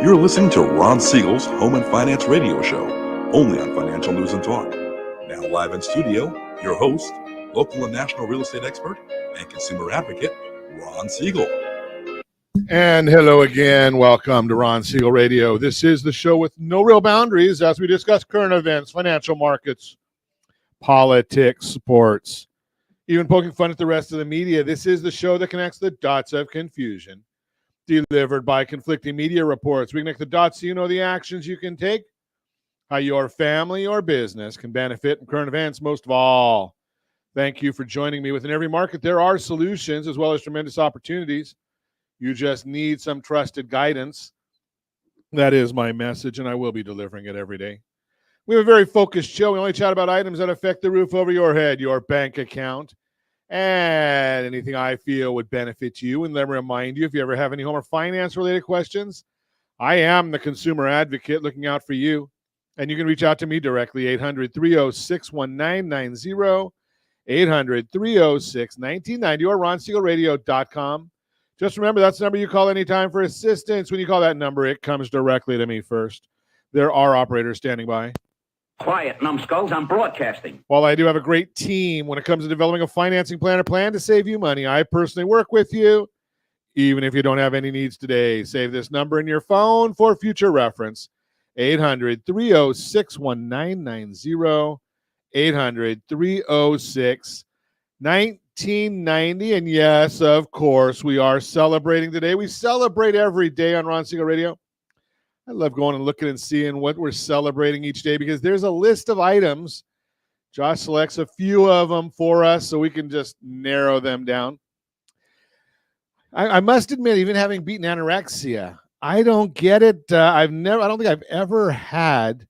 You're listening to Ron Siegel's Home and Finance Radio Show, only on Financial News and Talk. Now live in studio, your host, local and national real estate expert and consumer advocate, Ron Siegel. And hello again. Welcome to Ron Siegel Radio. This is the show with no real boundaries as we discuss current events, financial markets, politics, sports, even poking fun at the rest of the media. This is the show that connects the dots of confusion, delivered by conflicting media reports. We connect the dots so you know the actions you can take, how your family or business can benefit from current events. Most of all, thank you for joining me. Within every market, there are solutions as well as tremendous opportunities. You just need some trusted guidance. That is my message, and I will be delivering it every day. We have a very focused show. We only chat about items that affect the roof over your head, your bank account, and anything I feel would benefit you. And let me remind you, if you ever have any home or finance-related questions, I am the consumer advocate looking out for you. And you can reach out to me directly, 800-306-1990, 800-306-1990, or ronsiegelradio.com. Just remember, that's the number you call anytime for assistance. When you call that number, it comes directly to me first. There are operators standing by. Quiet, numbskulls, I'm broadcasting. While I do have a great team when it comes to developing a financing plan or plan to save you money, I personally work with you, even if you don't have any needs today. Save this number in your phone for future reference, 800-306-1990, 800-306-1990. And yes, of course, we are celebrating today. We celebrate every day on Ron Siegel Radio. I love going and looking and seeing what we're celebrating each day because there's a list of items. Josh selects a few of them for us so we can just narrow them down. I must admit, even having beaten anorexia, I don't get it. I don't think I've ever had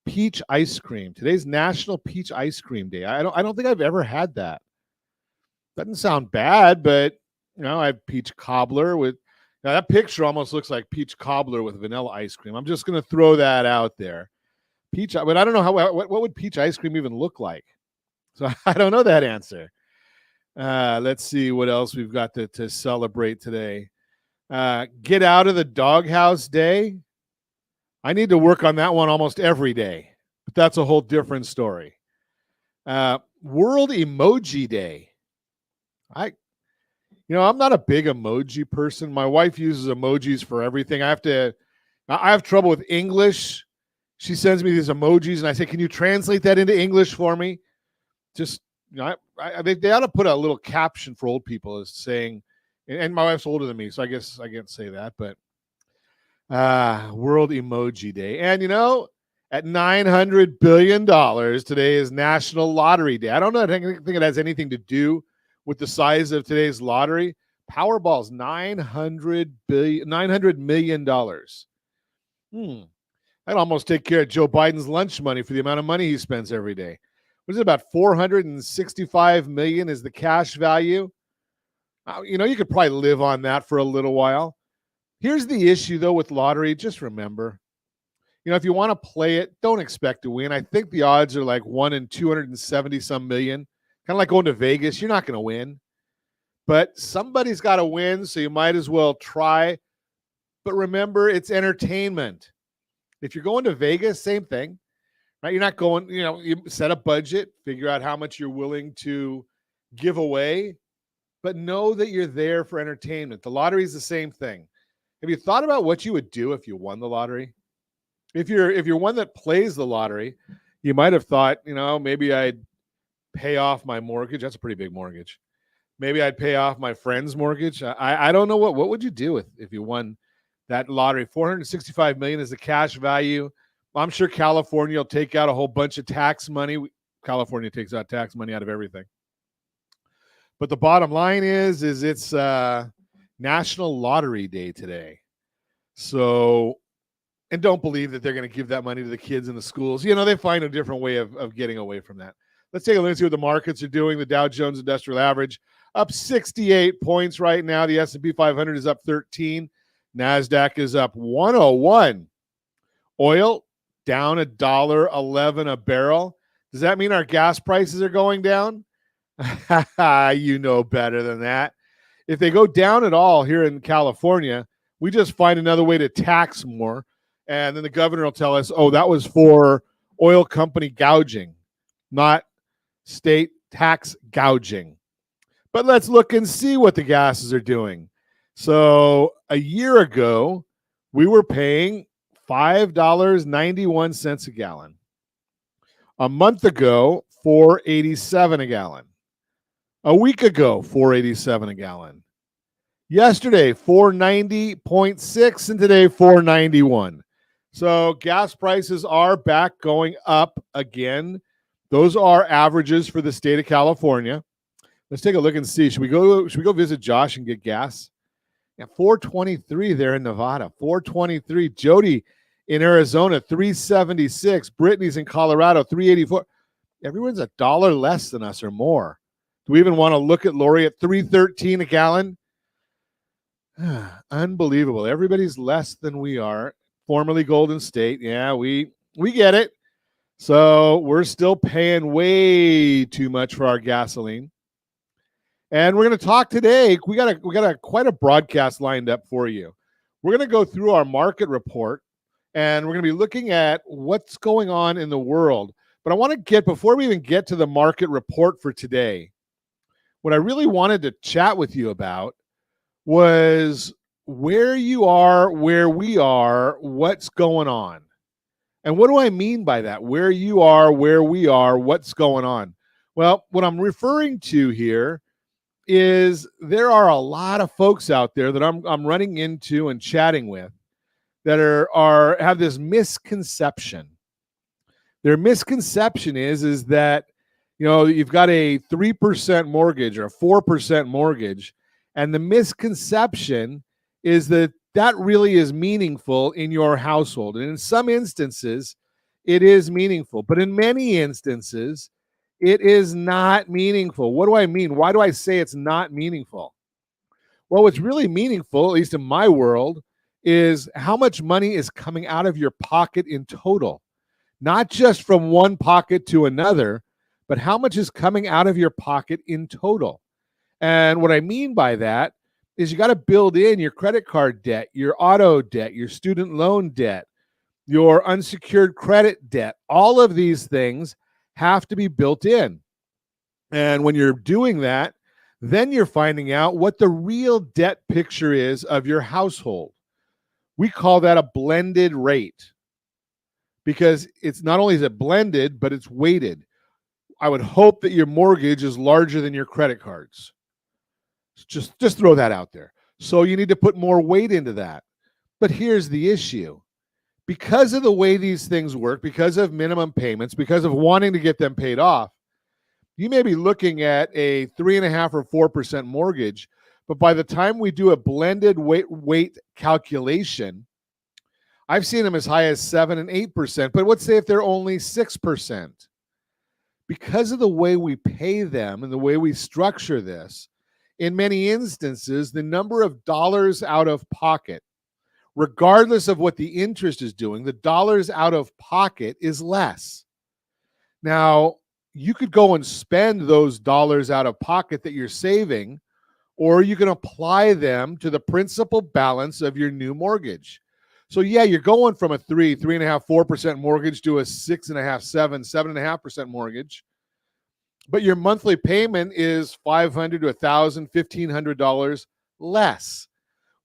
peach ice cream. Today's National Peach Ice Cream Day. I don't think I've ever had that. Doesn't sound bad, but I have peach cobbler with. Now, that picture almost looks like peach cobbler with vanilla ice cream. I'm just going to throw that out there. But I don't know what would peach ice cream even look like. So I don't know that answer. Let's see what else we've got to celebrate today. Get out of the doghouse day. I need to work on that one almost every day, but that's a whole different story. World Emoji Day. I'm not a big emoji person. My wife uses emojis for everything. I have trouble with English. She sends me these emojis, and I say, "Can you translate that into English for me?" Just, they ought to put a little caption for old people as saying, and my wife's older than me, so I guess I can't say that. But World Emoji Day, and at $900 billion today is National Lottery Day. I don't know. I think it has anything to do with the size of today's lottery. Powerball's $900 million. I'd almost take care of Joe Biden's lunch money for the amount of money he spends every day. What is it, about $465 million is the cash value? You could probably live on that for a little while. Here's the issue, though, with lottery. Just remember, if you want to play it, don't expect to win. I think the odds are like 1 in 270-some million. Kind of like going to Vegas. You're not going to win. But somebody's got to win, so you might as well try. But remember, it's entertainment. If you're going to Vegas, same thing. Right? You're not going, you set a budget, figure out how much you're willing to give away, but know that you're there for entertainment. The lottery is the same thing. Have you thought about what you would do if you won the lottery? If you're one that plays the lottery, you might have thought, maybe I'd pay off my mortgage. That's a pretty big mortgage. Maybe I'd pay off my friend's mortgage. I don't know what would you do if you won that lottery? $465 million is the cash value. I'm sure California will take out a whole bunch of tax money. California takes out tax money out of everything. But the bottom line is it's National Lottery Day today. So, and don't believe that they're going to give that money to the kids in the schools. They find a different way of getting away from that. Let's take a look and see what the markets are doing. The Dow Jones Industrial Average up 68 points right now. The S&P 500 is up 13. NASDAQ is up 101. Oil down $1.11 a barrel. Does that mean our gas prices are going down? You know better than that. If they go down at all here in California, We just find another way to tax more. And then the governor will tell us, oh, that was for oil company gouging, not state tax gouging. But let's look and see what the gases are doing. So a year ago, we were paying $5.91 a gallon. A month ago, $4.87 a gallon. A week ago, $4.87 a gallon. Yesterday, $4.90.6, and today, $4.91. So gas prices are back going up again. Those are averages for the state of California. Let's take a look and see. Should we go visit Josh and get gas? Yeah, $4.23 there in Nevada. $4.23. Jody in Arizona, $3.76. Brittany's in Colorado, $3.84. Everyone's $1 less than us or more. Do we even want to look at Lori at $3.13 a gallon? Unbelievable. Everybody's less than we are. Formerly Golden State. Yeah, we get it. So we're still paying way too much for our gasoline. And we're going to talk today. We got quite a broadcast lined up for you. We're going to go through our market report, and we're going to be looking at what's going on in the world. But I want to before we even get to the market report for today, what I really wanted to chat with you about was where you are, where we are, what's going on. And what do I mean by that? Where you are, where we are, what's going on? Well, what I'm referring to here is there are a lot of folks out there that I'm running into and chatting with that have this misconception. Their misconception is that, you know, you've got a 3% mortgage or a 4% mortgage, and the misconception is that really is meaningful in your household. And in some instances, it is meaningful, but in many instances, it is not meaningful. What do I mean? Why do I say it's not meaningful? Well, what's really meaningful, at least in my world, is how much money is coming out of your pocket in total. Not just from one pocket to another, but how much is coming out of your pocket in total. And what I mean by that is you got to build in your credit card debt, your auto debt, your student loan debt, your unsecured credit debt. All of these things have to be built in. And when you're doing that, then you're finding out what the real debt picture is of your household. We call that a blended rate because it's not only is it blended, but it's weighted. I would hope that your mortgage is larger than your credit cards. Just throw that out there. So you need to put more weight into that. But here's the issue. Because of the way these things work, because of minimum payments, because of wanting to get them paid off, you may be looking at a 3.5% or 4% mortgage, but by the time we do a blended weight calculation, I've seen them as high as 7% and 8%, but let's say if they're only 6%. Because of the way we pay them and the way we structure this, in many instances, the number of dollars out of pocket, regardless of what the interest is doing, the dollars out of pocket is less. Now, you could go and spend those dollars out of pocket that you're saving, or you can apply them to the principal balance of your new mortgage. So yeah, you're going from a 3.5%, 4% mortgage to a 6.5%, 7%, 7.5% mortgage, but your monthly payment is $500 to $1,000, $1,500 less.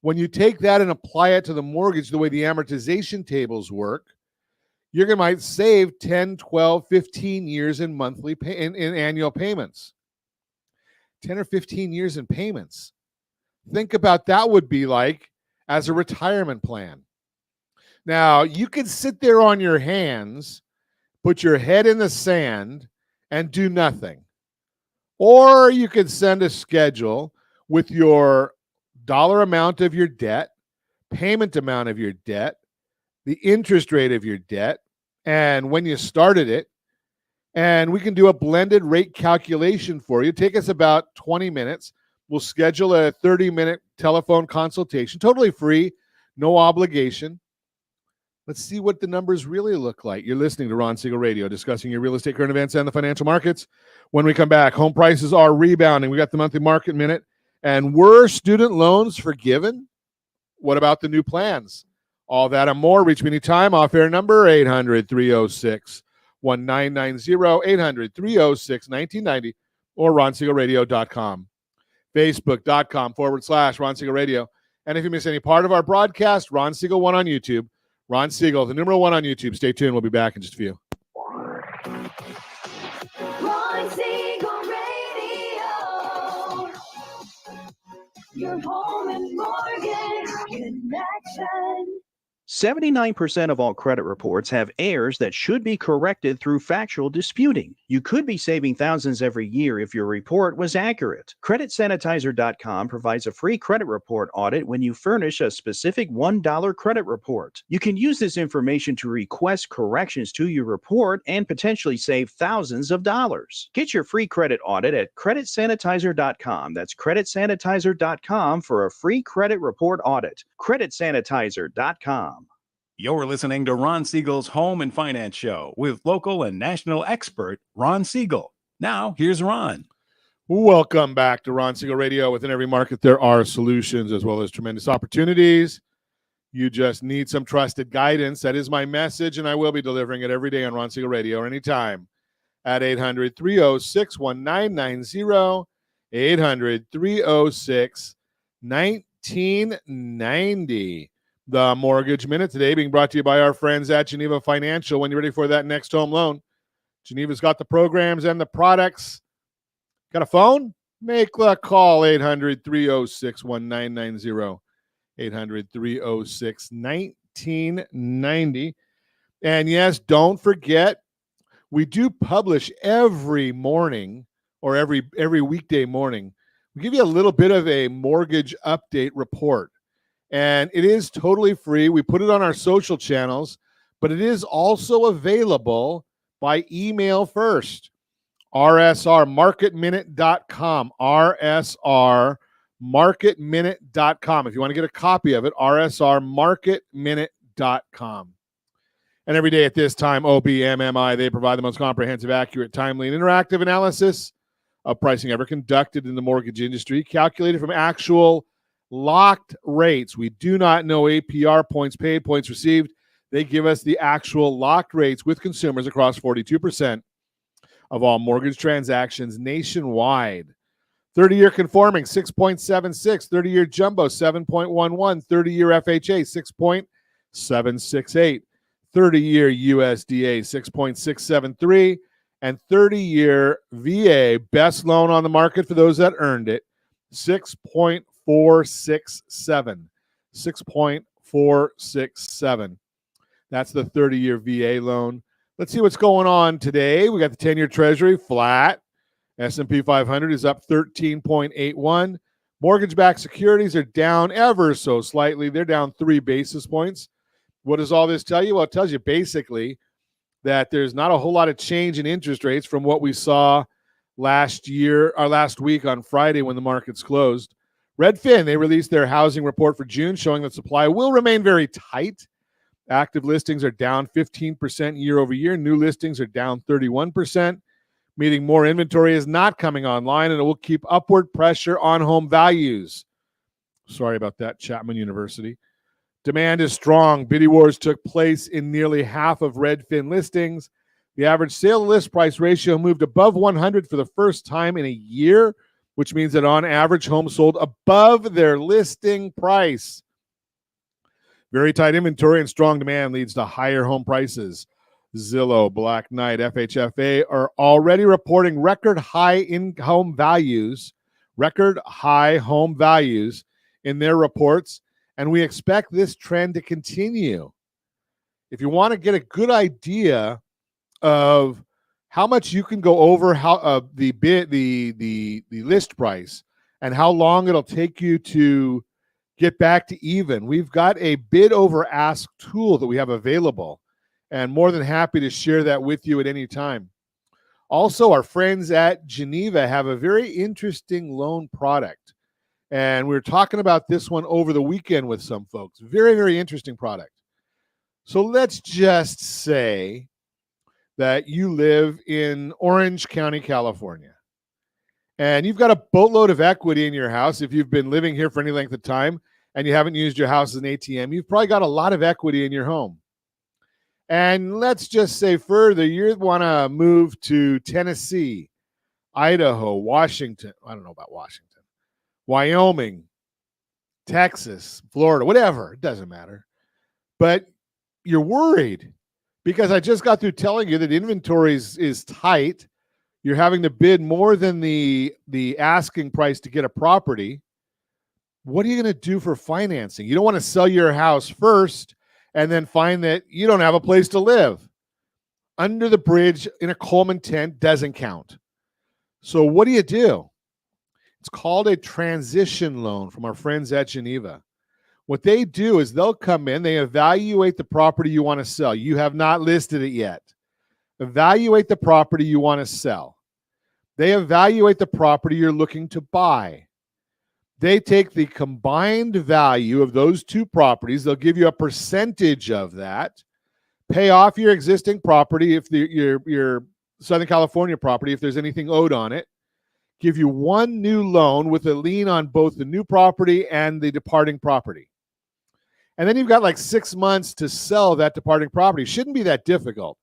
When you take that and apply it to the mortgage, the way the amortization tables work, you're going to might save 10, 12, 15 years in monthly in annual payments. 10 or 15 years in payments. Think about that would be like as a retirement plan. Now, you could sit there on your hands, put your head in the sand, and do nothing. Or you could send a schedule with your dollar amount of your debt, payment amount of your debt, the interest rate of your debt, and when you started it, and we can do a blended rate calculation for you. Take us about 20 minutes. We'll schedule a 30-minute telephone consultation, totally free, no obligation. Let's see what the numbers really look like. You're listening to Ron Siegel Radio, discussing your real estate current events and the financial markets. When we come back, home prices are rebounding. We got the monthly market minute. And were student loans forgiven? what about the new plans? All that and more. Reach me anytime. Off-air number 800-306-1990, 800-306-1990, or ronsiegelradio.com. Facebook.com/Ron Siegel Radio. And if you miss any part of our broadcast, Ron Siegel 1 on YouTube. Ron Siegel, the numeral 1 on YouTube. Stay tuned. We'll be back in just a few. Ron Siegel Radio, your home and mortgage connection. 79% of all credit reports have errors that should be corrected through factual disputing. You could be saving thousands every year if your report was accurate. CreditSanitizer.com provides a free credit report audit when you furnish a specific $1 credit report. You can use this information to request corrections to your report and potentially save thousands of dollars. Get your free credit audit at CreditSanitizer.com. That's CreditSanitizer.com for a free credit report audit. CreditSanitizer.com. You're listening to Ron Siegel's Home and Finance Show with local and national expert Ron Siegel. Now, here's Ron. Welcome back to Ron Siegel Radio. Within every market, there are solutions as well as tremendous opportunities. You just need some trusted guidance. That is my message, and I will be delivering it every day on Ron Siegel Radio or anytime at 800-306-1990, 800-306-1990. The Mortgage Minute today being brought to you by our friends at Geneva Financial. When you're ready for that next home loan, Geneva's got the programs and the products. Got a phone? Make the call, 800-306-1990, 800-306-1990. And yes, don't forget, we do publish every morning or every weekday morning. We give you a little bit of a mortgage update report. And it is totally free. We put it on our social channels, but it is also available by email first. rsrmarketminute.com. rsrmarketminute.com. If you want to get a copy of it, rsrmarketminute.com. And every day at this time, OBMMI, they provide the most comprehensive, accurate, timely, and interactive analysis of pricing ever conducted in the mortgage industry, calculated from actual locked rates. We do not know APR, points paid, points received. They give us the actual locked rates with consumers across 42% of all mortgage transactions nationwide. 30-year conforming, 6.76. 30-year jumbo, 7.11. 30-year FHA, 6.768. 30-year USDA, 6.673. And 30-year VA, best loan on the market for those that earned it, 6.467. 6.467. That's the 30-year VA loan. Let's see what's going on today. We got the 10-year Treasury flat. S&P 500 is up 13.81. Mortgage-backed securities are down ever so slightly. They're down 3 basis points. What does all this tell you? Well, it tells you basically that there's not a whole lot of change in interest rates from what we saw last week on Friday when the markets closed. Redfin, they released their housing report for June, showing that supply will remain very tight. Active listings are down 15% year over year. New listings are down 31%, meaning more inventory is not coming online, and it will keep upward pressure on home values. Sorry about that, Chapman University. Demand is strong. Bidding wars took place in nearly half of Redfin listings. The average sale list price ratio moved above 100 for the first time in a year, which means that on average, homes sold above their listing price. Very tight inventory and strong demand leads to higher home prices. Zillow, Black Knight, FHFA are already reporting record high home values in their reports, and we expect this trend to continue. If you want to get a good idea of how much you can go over the list price and how long it'll take you to get back to even, we've got a bid over ask tool that we have available, and more than happy to share that with you at any time. Also, our friends at Geneva have a very interesting loan product, and we were talking about this one over the weekend with some folks. Very, very interesting product. So let's just say that you live in Orange County, California, and you've got a boatload of equity in your house if you've been living here for any length of time, and you haven't used your house as an ATM, you've probably got a lot of equity in your home. And let's just say further, you want to move to Tennessee, Idaho, Washington. I don't know about Washington, Wyoming, Texas, Florida, whatever. It doesn't matter. But you're worried because I just got through telling you that inventory is tight. You're having to bid more than the asking price to get a property. What are you going to do for financing? You don't want to sell your house first and then find that you don't have a place to live. Under the bridge in a Coleman tent doesn't count. So what do? It's called a transition loan from our friends at Geneva. What they do is they'll come in, they evaluate the property you want to sell. You have not listed it yet. Evaluate the property you want to sell. They evaluate the property you're looking to buy. They take the combined value of those two properties. They'll give you a percentage of that. Pay off your existing property, if your Southern California property, if there's anything owed on it. Give you one new loan with a lien on both the new property and the departing property. And then you've got like 6 months to sell that departing property. Shouldn't be that difficult,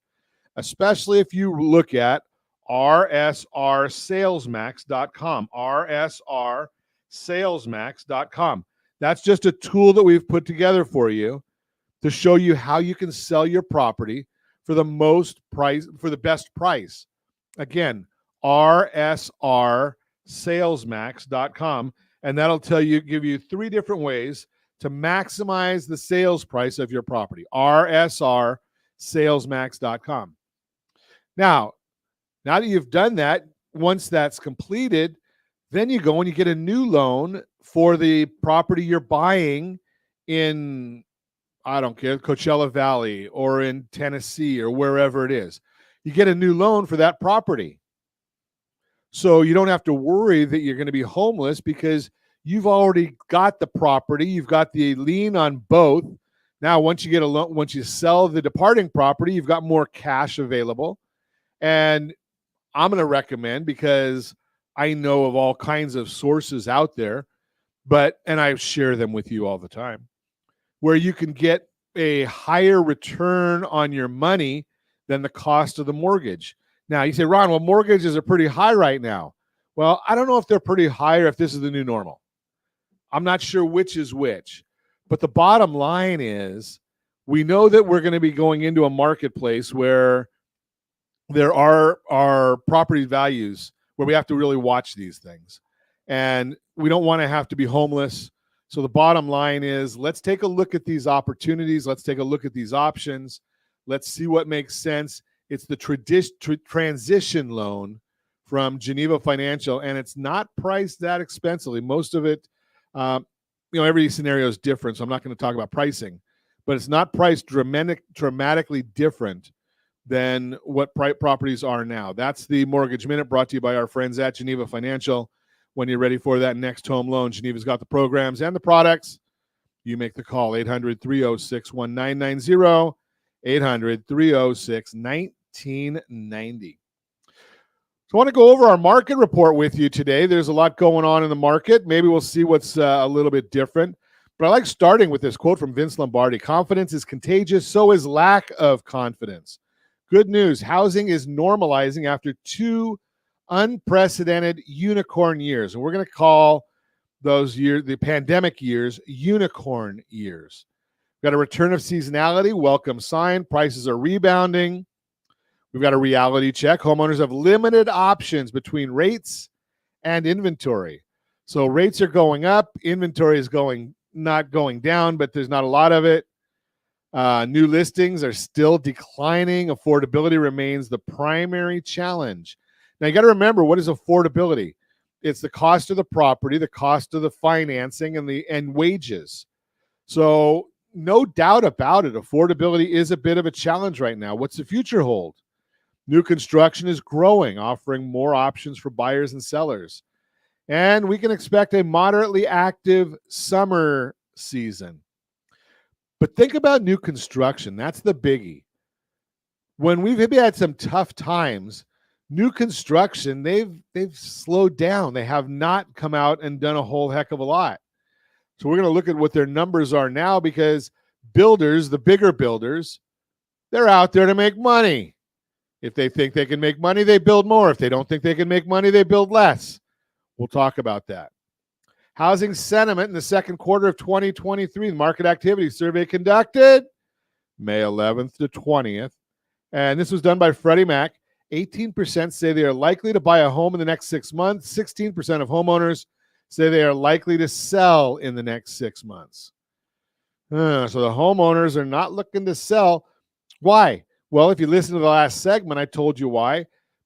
especially if you look at rsrsalesmax.com. rsrsalesmax.com. That's just a tool that we've put together for you to show you how you can sell your property for the best price. Again, rsrsalesmax.com, and that'll give you 3 different ways to maximize the sales price of your property. rsrsalesmax.com. Now that you've done that, once that's completed, then you go and you get a new loan for the property you're buying in, I don't care, Coachella Valley or in Tennessee or wherever it is. You get a new loan for that property. So you don't have to worry that you're going to be homeless because you've already got the property. You've got the lien on both. Now, once you get a loan, once you sell the departing property, you've got more cash available. And I'm going to recommend, because I know of all kinds of sources out there, and I share them with you all the time, where you can get a higher return on your money than the cost of the mortgage. Now, you say, Ron, well, mortgages are pretty high right now. Well, I don't know if they're pretty high or if this is the new normal. I'm not sure which is which. But the bottom line is, we know that we're going to be going into a marketplace where there are property values where we have to really watch these things. And we don't want to have to be homeless. So the bottom line is, let's take a look at these opportunities. Let's take a look at these options. Let's see what makes sense. It's the transition loan from Geneva Financial, and it's not priced that expensively. Most of it, every scenario is different, so I'm not going to talk about pricing, but it's not priced dramatically different than what properties are now. That's the Mortgage Minute, brought to you by our friends at Geneva Financial. When you're ready for that next home loan, Geneva's got the programs and the products. You make the call, 800-306-1990, 800-306-1990. So I want to go over our market report with you today. There's a lot going on in the market. Maybe we'll see what's a little bit different. But I like starting with this quote from Vince Lombardi. Confidence is contagious, so is lack of confidence. Good news, housing is normalizing after 2 unprecedented unicorn years. And we're going to call those years, the pandemic years, unicorn years. We've got a return of seasonality, welcome sign. Prices are rebounding. We've got a reality check. Homeowners have limited options between rates and inventory. So rates are going up. Inventory is not going down, but there's not a lot of it. New listings are still declining. Affordability remains the primary challenge. Now, you got to remember, what is affordability? It's the cost of the property, the cost of the financing, and wages. So no doubt about it, affordability is a bit of a challenge right now. What's the future hold? New construction is growing, offering more options for buyers and sellers. And we can expect a moderately active summer season. But think about new construction. That's the biggie. When we've had some tough times, new construction, they've slowed down. They have not come out and done a whole heck of a lot. So we're going to look at what their numbers are now, because builders, the bigger builders, they're out there to make money. If they think they can make money, they build more. If they don't think they can make money, they build less. We'll talk about that. Housing sentiment in the second quarter of 2023, the market activity survey conducted May 11th to 20th. And this was done by Freddie Mac. 18% say they are likely to buy a home in the next 6 months. 16% of homeowners say they are likely to sell in the next 6 months. So the homeowners are not looking to sell. Why? Well, if you listen to the last segment, I told you why.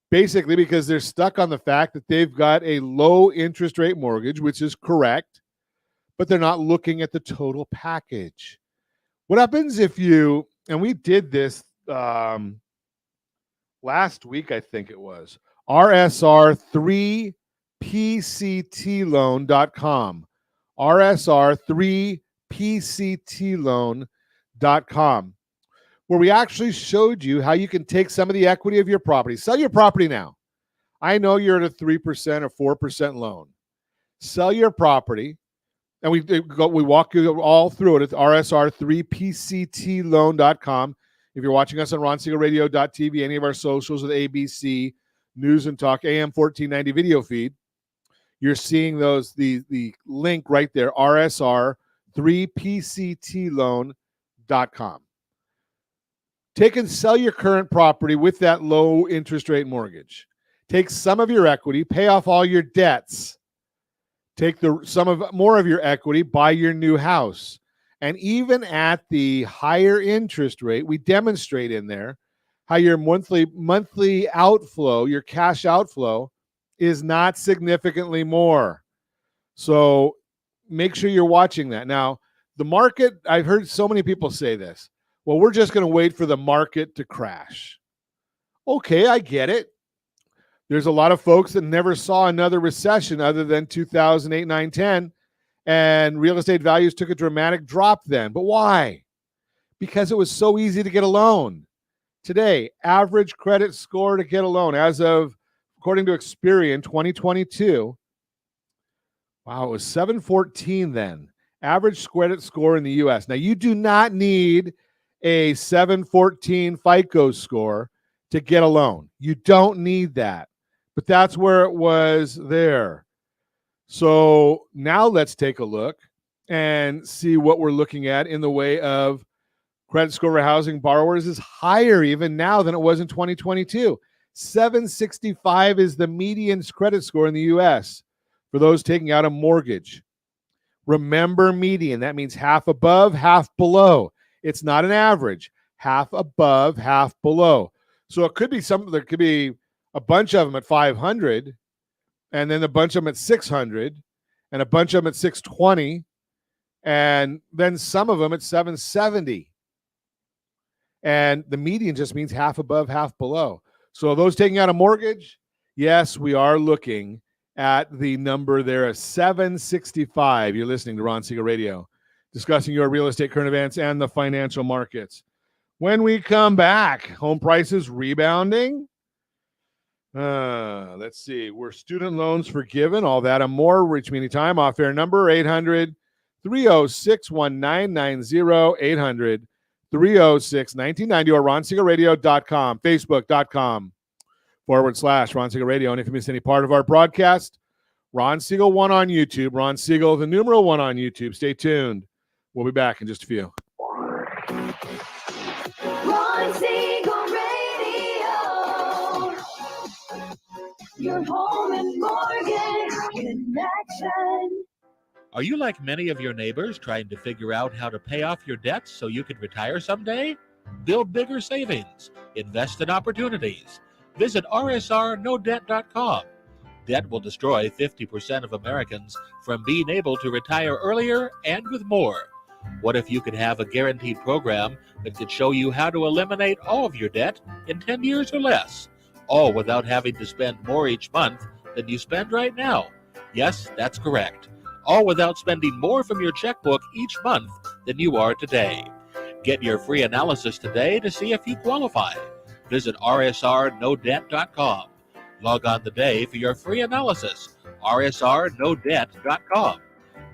Basically, because they're stuck on the fact that they've got a low interest rate mortgage, which is correct, but they're not looking at the total package. What happens if you, and we did this last week, I think it was, RSR3PCTloan.com. RSR3PCTloan.com, where we actually showed you how you can take some of the equity of your property. Sell your property now. I know you're at a 3% or 4% loan. Sell your property, and we walk you all through it at RSR3PCTloan.com. If you're watching us on RonSiegelRadio.tv, any of our socials with ABC, News and Talk, AM 1490 video feed, you're seeing those, the link right there, RSR3PCTloan.com. Take and sell your current property with that low interest rate mortgage. Take some of your equity, pay off all your debts. Take more of your equity, buy your new house. And even at the higher interest rate, we demonstrate in there how your monthly outflow, your cash outflow, is not significantly more. So make sure you're watching that. Now, the market, I've heard so many people say this. Well, we're just going to wait for the market to crash. Okay, I get it. There's a lot of folks that never saw another recession other than 2008, 9, 10, and real estate values took a dramatic drop then. But why? Because it was so easy to get a loan. Today, average credit score to get a loan as of, according to Experian, 2022, wow, it was 714 then. Average credit score in the U.S. Now, you do not need a 714 FICO score to get a loan. You don't need that. But that's where it was there. So now let's take a look and see what we're looking at in the way of credit score for housing borrowers is higher even now than it was in 2022. 765 is the median credit score in the U.S. for those taking out a mortgage. Remember median. That means half above, half below. It's not an average. Half above, half below. So it could be there could be a bunch of them at 500, and then a bunch of them at 600, and a bunch of them at 620, and then some of them at 770. And the median just means half above, half below. So those taking out a mortgage, yes, we are looking at the number there of 765. You're listening to Ron Siegel Radio, discussing your real estate current events and the financial markets. When we come back, home prices rebounding. Let's see. Were student loans forgiven? All that and more. Reach me anytime. Off-air number 800-306-1990. 800-306-1990 or RonSiegelRadio.com, Facebook.com/Ron Siegel Radio. And if you missed any part of our broadcast, Ron Siegel 1 on YouTube. Ron Siegel, the numeral 1 on YouTube. Stay tuned. We'll be back in just a few. Ron Siegel Radio. Your home and mortgage connection. Are you like many of your neighbors trying to figure out how to pay off your debts so you can retire someday? Build bigger savings. Invest in opportunities. Visit rsrnodebt.com. Debt will destroy 50% of Americans from being able to retire earlier and with more. What if you could have a guaranteed program that could show you how to eliminate all of your debt in 10 years or less, all without having to spend more each month than you spend right now? Yes, that's correct. All without spending more from your checkbook each month than you are today. Get your free analysis today to see if you qualify. Visit rsrnodebt.com. Log on today for your free analysis, rsrnodebt.com.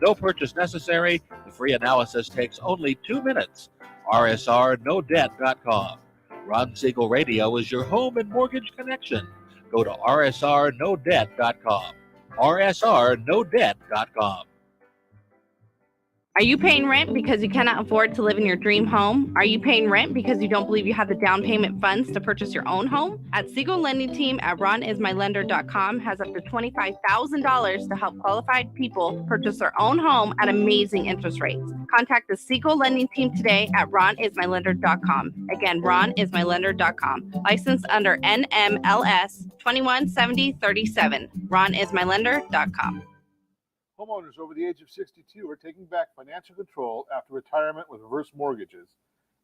No purchase necessary. The free analysis takes only 2 minutes. RSRNoDebt.com. Ron Siegel Radio is your home and mortgage connection. Go to RSRNoDebt.com. RSRNoDebt.com. Are you paying rent because you cannot afford to live in your dream home? Are you paying rent because you don't believe you have the down payment funds to purchase your own home? At Siegel Lending Team at RonIsMyLender.com has up to $25,000 to help qualified people purchase their own home at amazing interest rates. Contact the Siegel Lending Team today at RonIsMyLender.com. Again, RonIsMyLender.com. Licensed under NMLS 217037. RonIsMyLender.com. Homeowners over the age of 62 are taking back financial control after retirement with reverse mortgages,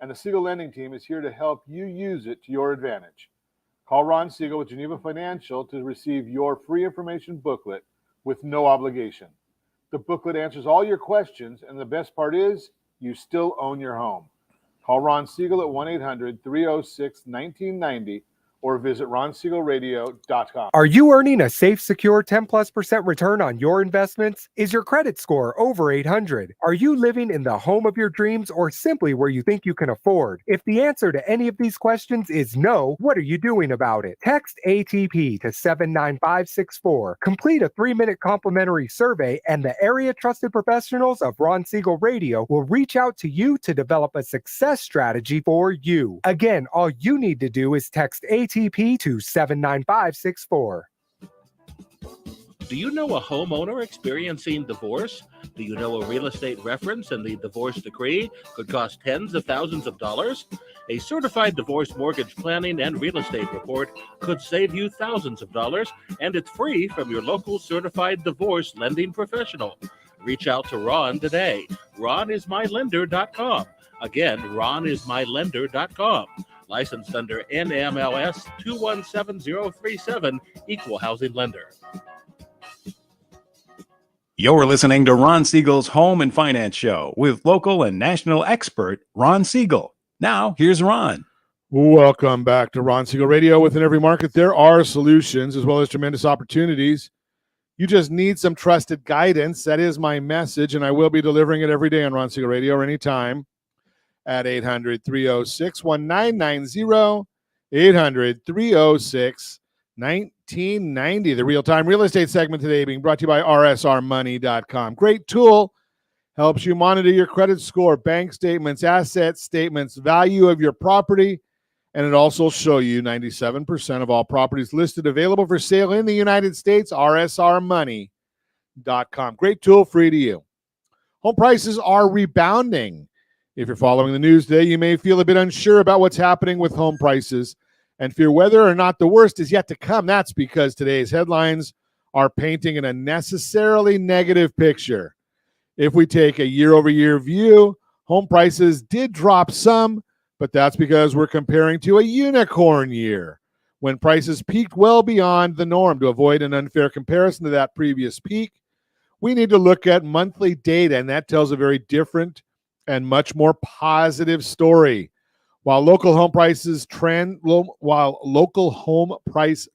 and the Siegel Lending Team is here to help you use it to your advantage. Call Ron Siegel with Geneva Financial to receive your free information booklet with no obligation. The booklet answers all your questions, and the best part is you still own your home. Call Ron Siegel at 1-800-306-1990 or visit ronsiegelradio.com. Are you earning a safe, secure 10+% return on your investments? Is your credit score over 800? Are you living in the home of your dreams or simply where you think you can afford? If the answer to any of these questions is no, what are you doing about it? Text ATP to 79564. Complete a 3-minute complimentary survey, and the area trusted professionals of Ron Siegel Radio will reach out to you to develop a success strategy for you. Again, all you need to do is text ATP to 79564. Do you know a homeowner experiencing divorce? Do you know a real estate reference and the divorce decree could cost tens of thousands of dollars? A certified divorce mortgage planning and real estate report could save you thousands of dollars, and it's free from your local certified divorce lending professional. Reach out to Ron today. RonIsMyLender.com. Again, RonIsMyLender.com. Licensed under NMLS 217037, Equal Housing Lender. You're listening to Ron Siegel's Home and Finance Show with local and national expert Ron Siegel. Now, here's Ron. Welcome back to Ron Siegel Radio. Within every market, there are solutions as well as tremendous opportunities. You just need some trusted guidance. That is my message, and I will be delivering it every day on Ron Siegel Radio or anytime at 800-306-1990, 800-306-1990. The real-time real estate segment today being brought to you by rsrmoney.com. Great tool. Helps you monitor your credit score, bank statements, asset statements, value of your property, and it also shows you 97% of all properties listed available for sale in the United States, rsrmoney.com. Great tool, free to you. Home prices are rebounding. If you're following the news today, you may feel a bit unsure about what's happening with home prices and fear whether or not the worst is yet to come. That's because today's headlines are painting an unnecessarily negative picture. If we take a year-over-year view, home prices did drop some, but that's because we're comparing to a unicorn year when prices peaked well beyond the norm. To avoid an unfair comparison to that previous peak, we need to look at monthly data, and that tells a very different and much more positive story. While local home price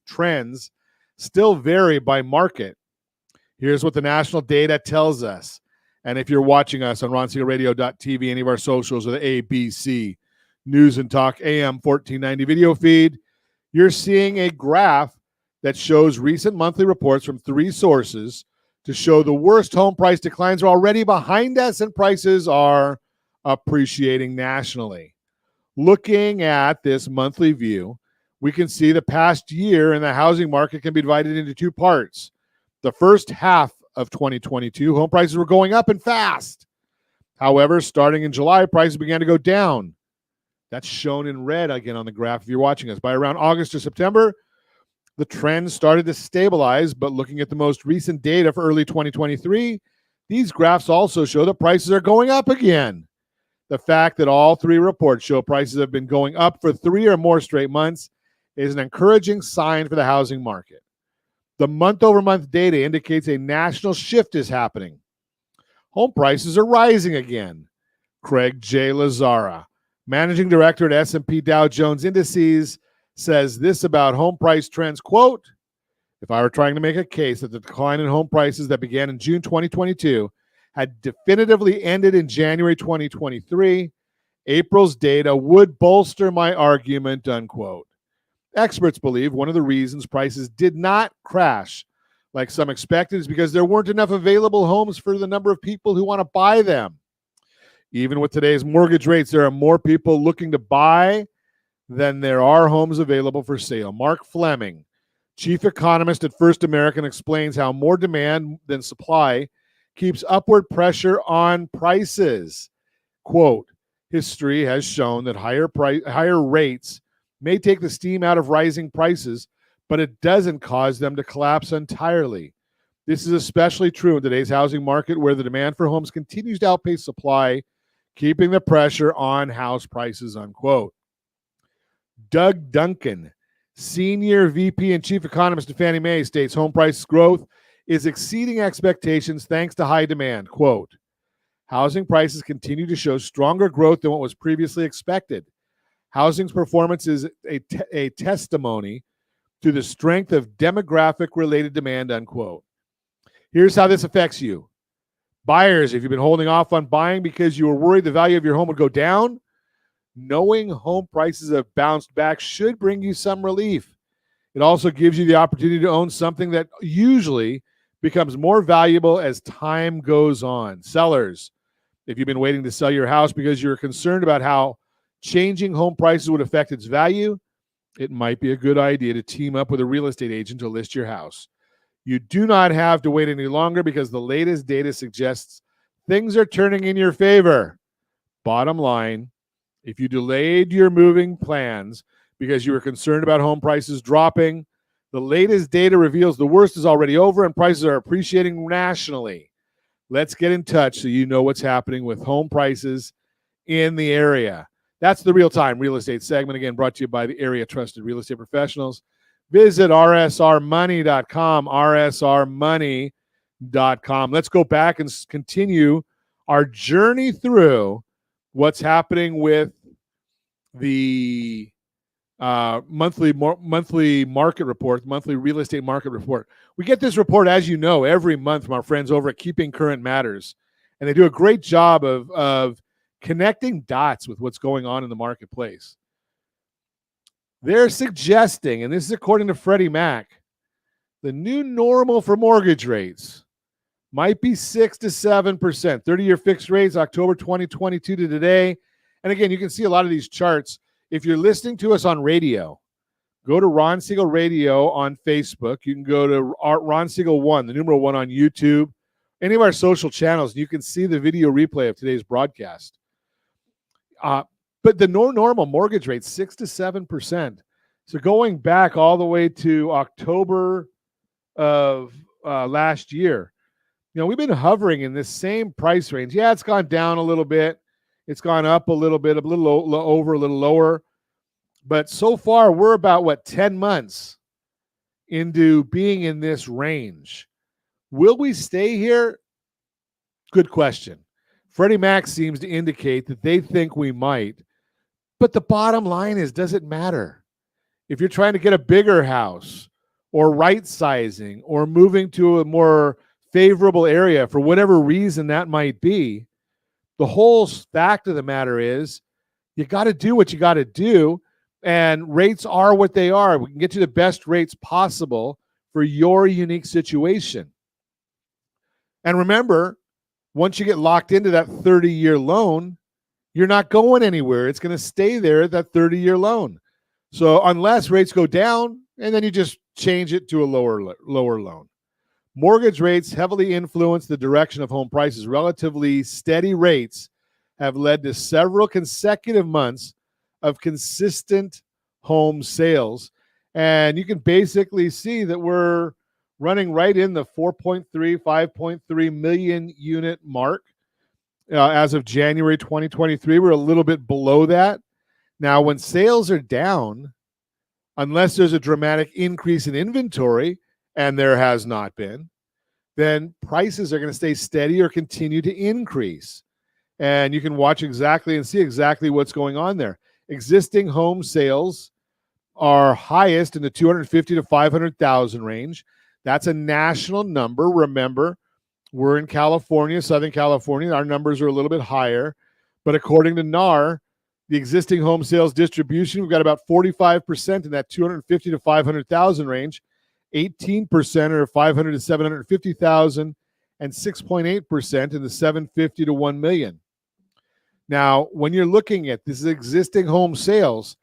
trends still vary by market, here's what the national data tells us. And if you're watching us on RonSiegelRadio.tv, any of our socials, or the ABC News and Talk AM 1490 video feed, you're seeing a graph that shows recent monthly reports from 3 sources to show the worst home price declines are already behind us and prices are appreciating nationally. Looking at this monthly view, we can see the past year in the housing market can be divided into 2 parts. The first half of 2022, home prices were going up and fast. However, starting in July, prices began to go down. That's shown in red again on the graph if you're watching us. By around August or September, the trend started to stabilize, but looking at the most recent data for early 2023, these graphs also show that prices are going up again. The fact that all 3 reports show prices have been going up for 3 or more straight months is an encouraging sign for the housing market. The month-over-month data indicates a national shift is happening. Home prices are rising again. Craig J. Lazara, managing director at S&P Dow Jones Indices, says this about home price trends, quote, "If I were trying to make a case that the decline in home prices that began in June 2022 had definitively ended in January 2023, April's data would bolster my argument, unquote. Experts believe one of the reasons prices did not crash like some expected is because there weren't enough available homes for the number of people who want to buy them. Even with today's mortgage rates, there are more people looking to buy than there are homes available for sale. Mark Fleming, chief economist at First American, explains how more demand than supply keeps upward pressure on prices. Quote, history has shown that higher rates may take the steam out of rising prices, but it doesn't cause them to collapse entirely. This is especially true in today's housing market where the demand for homes continues to outpace supply, keeping the pressure on house prices, unquote. Doug Duncan, senior VP and chief economist at Fannie Mae, states home price growth is exceeding expectations thanks to high demand. Quote, housing prices continue to show stronger growth than what was previously expected. Housing's performance is a testimony to the strength of demographic-related demand, unquote. Here's how this affects you. Buyers, if you've been holding off on buying because you were worried the value of your home would go down, knowing home prices have bounced back should bring you some relief. It also gives you the opportunity to own something that usually becomes more valuable as time goes on. Sellers, if you've been waiting to sell your house because you're concerned about how changing home prices would affect its value, it might be a good idea to team up with a real estate agent to list your house. You do not have to wait any longer because the latest data suggests things are turning in your favor. Bottom line, if you delayed your moving plans because you were concerned about home prices dropping, the latest data reveals the worst is already over and prices are appreciating nationally. Let's get in touch so you know what's happening with home prices in the area. That's the real-time real estate segment, again, brought to you by the area trusted real estate professionals. Visit rsrmoney.com, rsrmoney.com. Let's go back and continue our journey through what's happening with the monthly market report, monthly real estate market report. We get this report, as you know, every month from our friends over at Keeping Current Matters, and they do a great job of connecting dots with what's going on in the marketplace. They're suggesting, and this is according to Freddie Mac, the new normal for mortgage rates might be 6 to 7%. 30-year fixed rates, October 2022 to today. And again, you can see a lot of these charts. If you're listening to us on radio, go to Ron Siegel Radio on Facebook. You can go to Ron Siegel 1, the numeral 1 on YouTube, any of our social channels, and you can see the video replay of today's broadcast. But the normal mortgage rate, 6 to 7%. So going back all the way to October of last year, we've been hovering in this same price range. Yeah, it's gone down a little bit. It's gone up a little bit, a little over, a little lower. But so far, we're about, 10 months into being in this range. Will we stay here? Good question. Freddie Mac seems to indicate that they think we might. But the bottom line is, does it matter? If you're trying to get a bigger house or right sizing or moving to a more favorable area for whatever reason that might be, the whole fact of the matter is you got to do what you got to do, and rates are what they are. We can get you the best rates possible for your unique situation. And remember, once you get locked into that 30-year loan, you're not going anywhere. It's going to stay there, that 30-year loan. So unless rates go down, and then you just change it to a lower loan. Mortgage rates heavily influence the direction of home prices. Relatively steady rates have led to several consecutive months of consistent home sales. And you can basically see that we're running right in the 5.3 million unit mark. As of January 2023, we're a little bit below that. Now, when sales are down, unless there's a dramatic increase in inventory, and there has not been, then prices are going to stay steady or continue to increase. And you can watch exactly and see exactly what's going on there. Existing home sales are highest in the 250 to 500,000 range. That's a national number. Remember, We're in California, Southern California. Our numbers are a little bit higher. But according to NAR, the existing home sales distribution, we've got about 45% in that 250 to 500,000 range, 18% are 500 to 750,000, and 6.8% in the 750 to 1 million. Now, when you're looking at this existing home sales,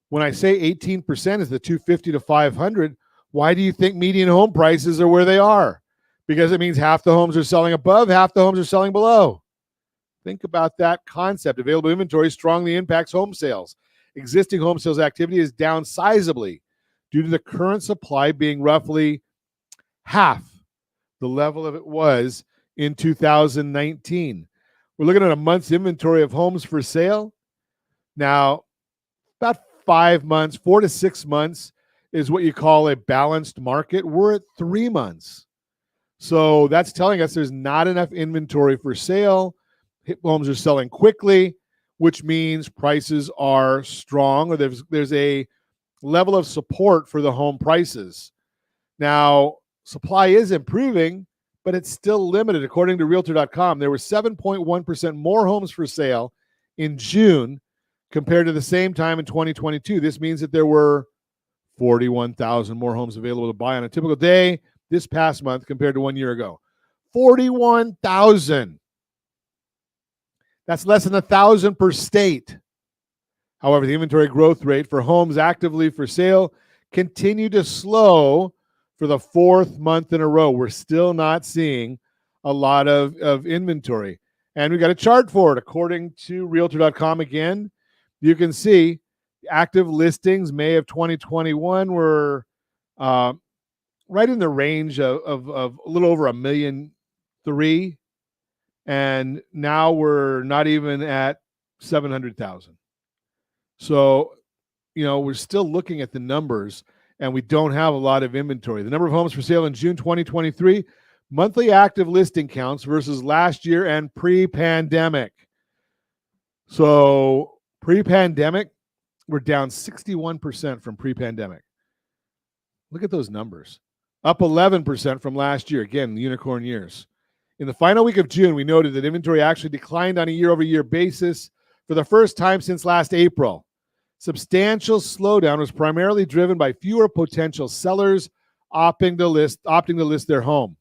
when I say 18% is the 250 to 500, why do you think median home prices are where they are? Because it means half the homes are selling above, half the homes are selling below. Think about that concept. Available inventory strongly impacts home sales. Existing home sales activity is down sizably due to the current supply being roughly half the level of it was in 2019. We're looking at a month's inventory of homes for sale. Now, about 5 months, 4 to 6 months is what you call a balanced market. We're at 3 months. So that's telling us there's not enough inventory for sale. Homes are selling quickly, which means prices are strong, or there's a level of support for the home prices. Now, supply is improving, but it's still limited. According to Realtor.com, there were 7.1% more homes for sale in June compared to the same time in 2022. This means that there were 41,000 more homes available to buy on a typical day this past month compared to 1 year ago. 41,000. That's less than 1,000 per state. However, the inventory growth rate for homes actively for sale continued to slow for the 4th month in a row. We're still not seeing a lot of inventory. And we got a chart for it. According to Realtor.com again, you can see active listings May of 2021 were right in the range of a little over 1.3 million. And now we're not even at 700,000. So, we're still looking at the numbers, and we don't have a lot of inventory. The number of homes for sale in June 2023, monthly active listing counts versus last year and pre-pandemic. So pre-pandemic, we're down 61% from pre-pandemic. Look at those numbers. Up 11% from last year. Again, the unicorn years. In the final week of June, we noted that inventory actually declined on a year-over-year basis for the first time since last April. Substantial slowdown was primarily driven by fewer potential sellers opting to list their home.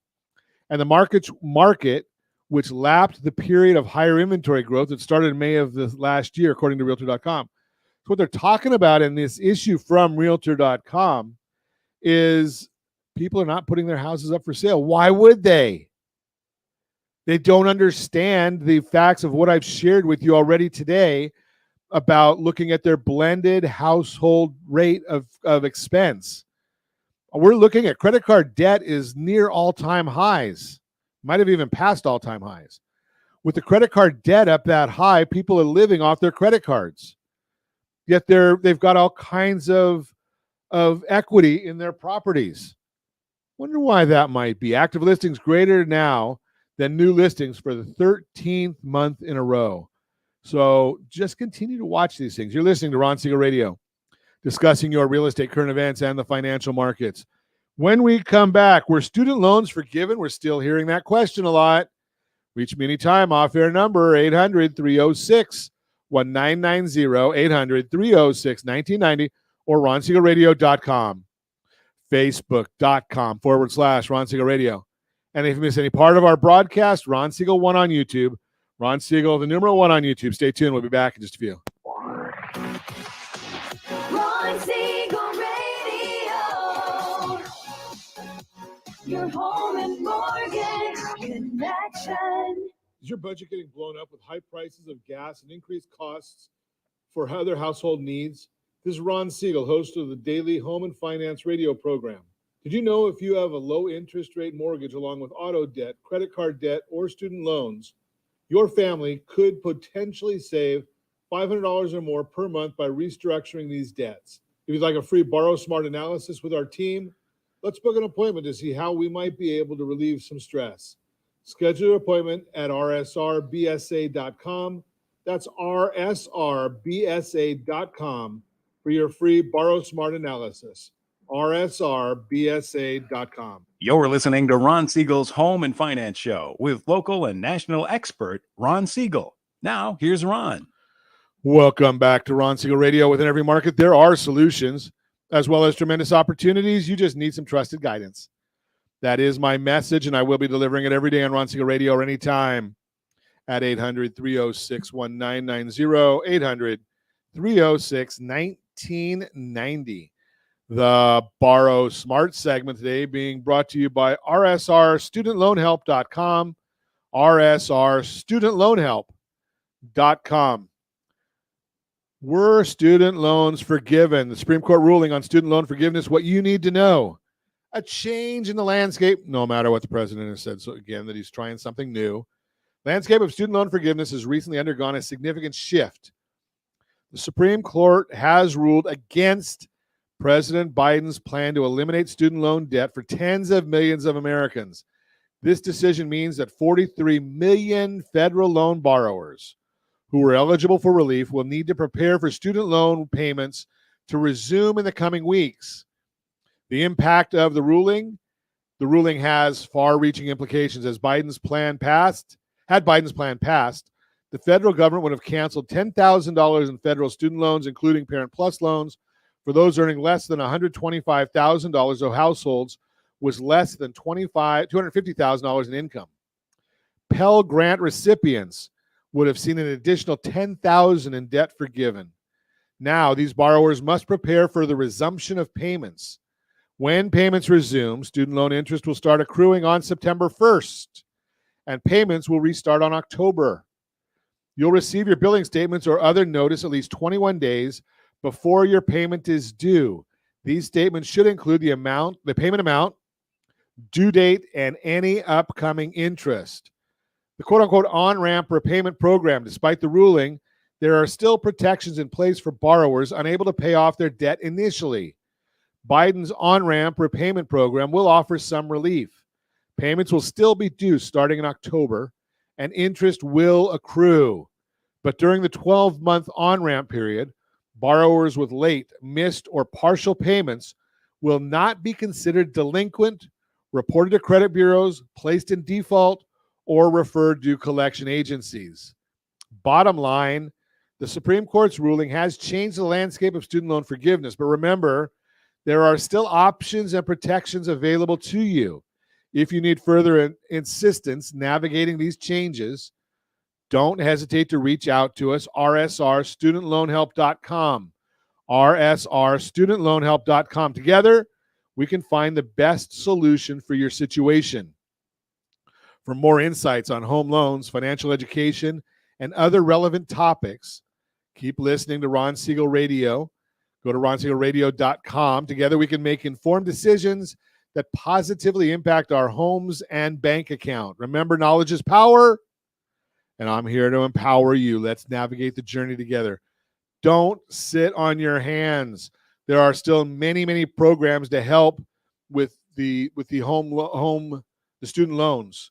And the market, which lapped the period of higher inventory growth that started in May of the last year, according to Realtor.com. So what they're talking about in this issue from Realtor.com is people are not putting their houses up for sale. Why would they? They don't understand the facts of what I've shared with you already today about looking at their blended household rate of expense. We're looking at credit card debt is near all-time highs, might have even passed all-time highs. With the credit card debt up that high, people are living off their credit cards. Yet they've got all kinds of equity in their properties. Wonder why that might be. Active listings greater now than new listings for the 13th month in a row. So just continue to watch these things. You're listening to Ron Siegel Radio, discussing your real estate current events and the financial markets. When we come back, were student loans forgiven? We're still hearing that question a lot. Reach me anytime. Off-air number 800-306-1990, 800-306-1990, or RonSiegelRadio.com, Facebook.com/Ron Siegel Radio. And if you miss any part of our broadcast, Ron Siegel 1 on YouTube. Ron Siegel, the numeral 1 on YouTube. Stay tuned. We'll be back in just a few. Ron Siegel Radio. Your home and mortgage connection. Is your budget getting blown up with high prices of gas and increased costs for other household needs? This is Ron Siegel, host of the daily Home and Finance radio program. Did you know if you have a low interest rate mortgage along with auto debt, credit card debt, or student loans, your family could potentially save $500 or more per month by restructuring these debts? If you'd like a free Borrow Smart analysis with our team, let's book an appointment to see how we might be able to relieve some stress. Schedule an appointment at rsrbsa.com. That's rsrbsa.com for your free Borrow Smart analysis. rsrbsa.com. You're listening to Ron Siegel's Home and Finance Show with local and national expert Ron Siegel. Now, here's Ron. Welcome back to Ron Siegel Radio. Within every market, there are solutions as well as tremendous opportunities. You just need some trusted guidance. That is my message, and I will be delivering it every day on Ron Siegel Radio or anytime at 800-306-1990, 800-306-1990. The Borrow Smart segment today being brought to you by rsrstudentloanhelp.com, rsrstudentloanhelp.com. Were student loans forgiven? The Supreme Court ruling on student loan forgiveness, what you need to know. A change in the landscape, no matter what the president has said, so again, that he's trying something new. Landscape of student loan forgiveness has recently undergone a significant shift. The Supreme Court has ruled against President Biden's plan to eliminate student loan debt for tens of millions of Americans. This decision means that 43 million federal loan borrowers who are eligible for relief will need to prepare for student loan payments to resume in the coming weeks. The impact of the ruling has far-reaching implications. As Biden's plan passed, the federal government would have canceled $10,000 in federal student loans, including Parent Plus loans, for those earning less than $125,000 of households with less than $250,000 in income. Pell Grant recipients would have seen an additional $10,000 in debt forgiven. Now, these borrowers must prepare for the resumption of payments. When payments resume, student loan interest will start accruing on September 1st, and payments will restart on October. You'll receive your billing statements or other notice at least 21 days before your payment is due. These statements should include the payment amount, due date, and any upcoming interest. The quote-unquote on-ramp repayment program, despite the ruling, there are still protections in place for borrowers unable to pay off their debt initially. Biden's on-ramp repayment program will offer some relief. Payments will still be due starting in October, and interest will accrue. But during the 12-month on-ramp period, borrowers with late, missed, or partial payments will not be considered delinquent, reported to credit bureaus, placed in default, or referred to collection agencies. Bottom line, the Supreme Court's ruling has changed the landscape of student loan forgiveness, but remember, there are still options and protections available to you. If you need further assistance navigating these changes, don't hesitate to reach out to us, rsrstudentloanhelp.com, rsrstudentloanhelp.com. Together, we can find the best solution for your situation. For more insights on home loans, financial education, and other relevant topics, keep listening to Ron Siegel Radio. Go to ronsiegelradio.com. Together, we can make informed decisions that positively impact our homes and bank account. Remember, knowledge is power, and I'm here to empower you. Let's navigate the journey together. Don't sit on your hands. There are still many, many programs to help with the student loans.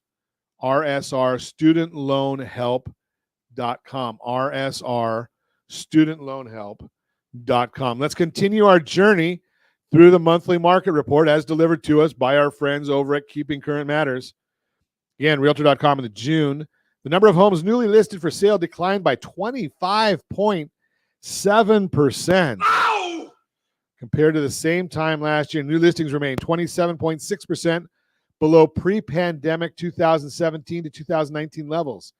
rsrstudentloanhelp.com, rsrstudentloanhelp.com. Let's continue our journey through the monthly market report as delivered to us by our friends over at Keeping Current Matters. Again, Realtor.com in the June. The number of homes newly listed for sale declined by 25.7%. Ow! Compared to the same time last year. New listings remain 27.6% below pre-pandemic 2017 to 2019 levels.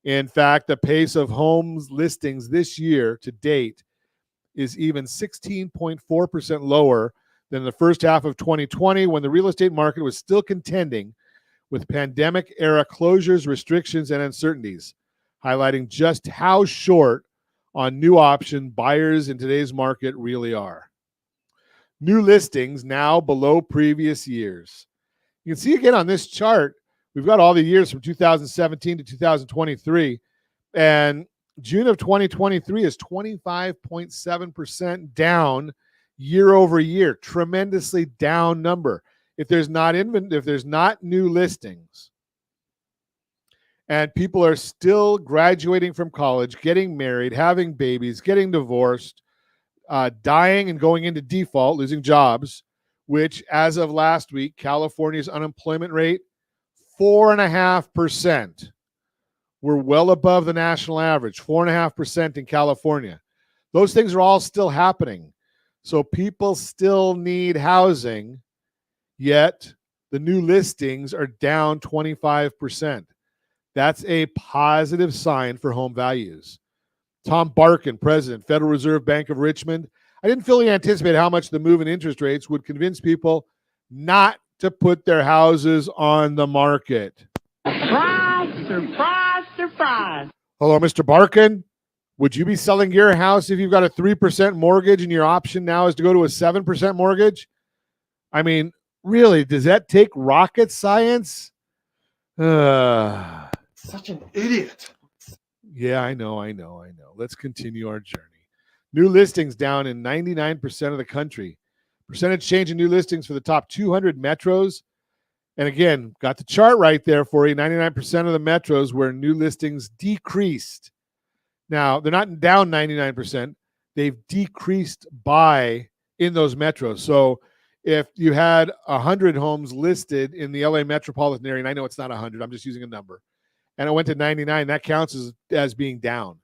In fact, the pace of homes listings this year to date is even 16.4% lower than the first half of 2020, when the real estate market was still contending with pandemic-era closures, restrictions, and uncertainties, highlighting just how short on new option buyers in today's market really are. New listings now below previous years. You can see again on this chart, we've got all the years from 2017 to 2023, and June of 2023 is 25.7% down year over year. Tremendously down number. If there's not new listings, and people are still graduating from college, getting married, having babies, getting divorced, dying and going into default, losing jobs, which as of last week, California's unemployment rate, 4.5%. We're well above the national average, 4.5% in California. Those things are all still happening. So people still need housing, yet the new listings are down 25%. That's a positive sign for home values. Tom Barkin, president, Federal Reserve Bank of Richmond. I didn't fully anticipate how much the move in interest rates would convince people not to put their houses on the market. Surprise, surprise, surprise. Hello, Mr. Barkin. Would you be selling your house if you've got a 3% mortgage and your option now is to go to a 7% mortgage? I mean, really, does that take rocket science? Such an idiot. Yeah, I know. Let's continue our journey. New listings down in 99% of the country. Percentage change in new listings for the top 200 metros. And again, got the chart right there for you. 99% of the metros where new listings decreased. Now, they're not down 99%. They've decreased by in those metros. So if you had 100 homes listed in the LA metropolitan area, and I know it's not 100, I'm just using a number, and it went to 99, that counts as being down.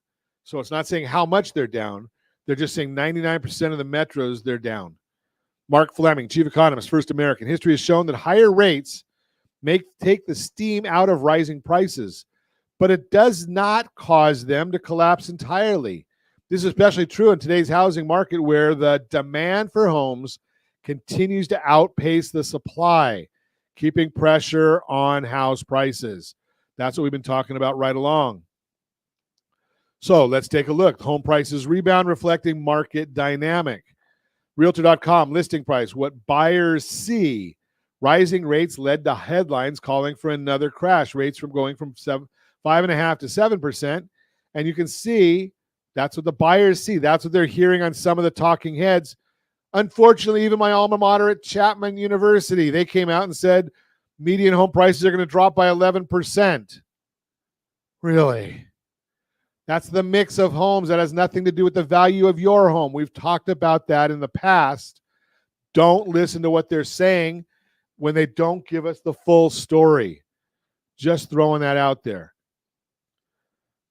So it's not saying how much they're down. They're just saying 99% of the metros, they're down. Mark Fleming, chief economist, First American. History has shown that higher rates take the steam out of rising prices, but it does not cause them to collapse entirely. This is especially true in today's housing market where the demand for homes continues to outpace the supply, keeping pressure on house prices. That's what we've been talking about right along. So let's take a look. Home prices rebound, reflecting market dynamic. Realtor.com listing price, what buyers see. Rising rates led to headlines calling for another crash. Rates from going from 5.5% to 7%. And you can see that's what the buyers see. That's what they're hearing on some of the talking heads. Unfortunately, even my alma mater at Chapman University, they came out and said median home prices are going to drop by 11%. Really? That's the mix of homes. That has nothing to do with the value of your home. We've talked about that in the past. Don't listen to what they're saying when they don't give us the full story. Just throwing that out there.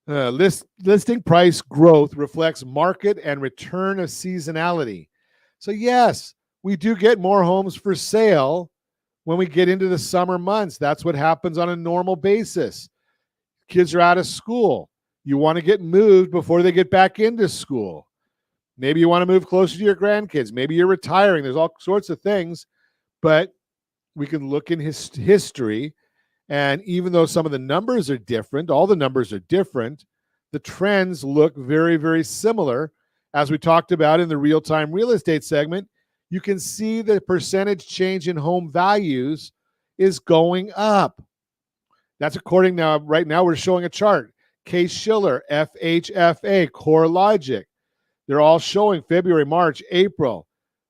Listing price growth reflects market and return of seasonality. So yes, we do get more homes for sale when we get into the summer months. That's what happens on a normal basis. Kids are out of school. You want to get moved before they get back into school. Maybe you want to move closer to your grandkids. Maybe you're retiring. There's all sorts of things, but we can look in history, and even though some of the numbers are different, all the numbers are different, the trends look very, very similar. As we talked about in the real-time real estate segment, you can see the percentage change in home values is going up. That's according now, right now we're showing a chart. Case-Shiller, FHFA, CoreLogic. They're all showing February, March, April.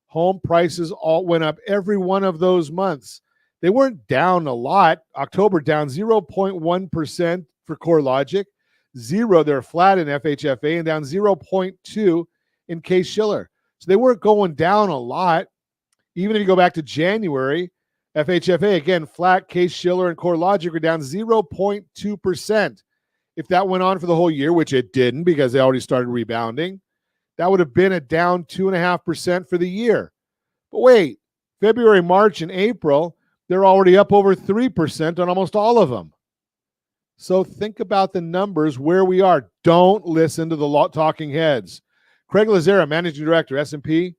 Home prices all went up every one of those months. They weren't down a lot. October down 0.1% for CoreLogic. They're flat in FHFA and down 0.2 in Case-Shiller. So they weren't going down a lot. Even if you go back to January, FHFA, again, flat. Case-Shiller and CoreLogic were down 0.2%. If that went on for the whole year, which it didn't because they already started rebounding, that would have been a down 2.5% for the year. But wait, February, March, and April, they're already up over 3% on almost all of them. So think about the numbers where we are. Don't listen to the talking heads. Craig Lazara, Managing Director, S&P.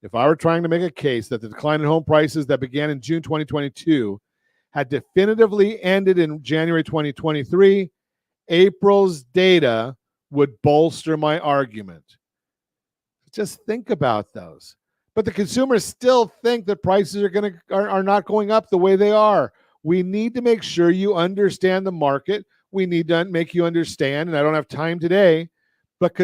If I were trying to make a case that the decline in home prices that began in June 2022 had definitively ended in January 2023, April's data would bolster my argument. Just think about those. But the consumers still think that prices are not going up the way they are. We need to make sure you understand the market. We need to make you understand, and I don't have time today, but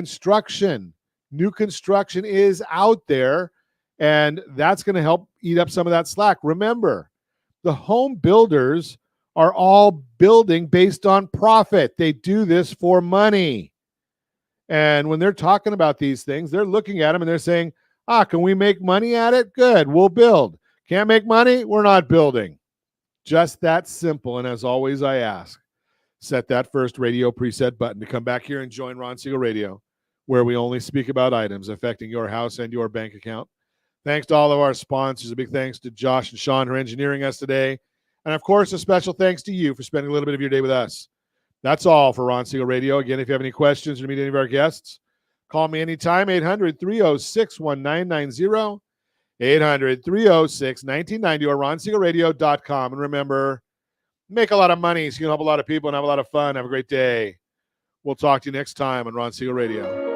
new construction is out there, and that's going to help eat up some of that slack. Remember, the home builders are all building based on profit. They do this for money. And when they're talking about these things, they're looking at them and they're saying, Can we make money at it? Good, we'll build. Can't make money? We're not building. Just that simple. And as always, I ask, set that first radio preset button to come back here and join Ron Siegel Radio, where we only speak about items affecting your house and your bank account. Thanks to all of our sponsors. A big thanks to Josh and Sean for engineering us today. And of course, a special thanks to you for spending a little bit of your day with us. That's all for Ron Siegel Radio. Again, if you have any questions or meet any of our guests, call me anytime, 800-306-1990, 800-306-1990, or ronsiegelradio.com. And remember, make a lot of money so you can help a lot of people and have a lot of fun. Have a great day. We'll talk to you next time on Ron Siegel Radio.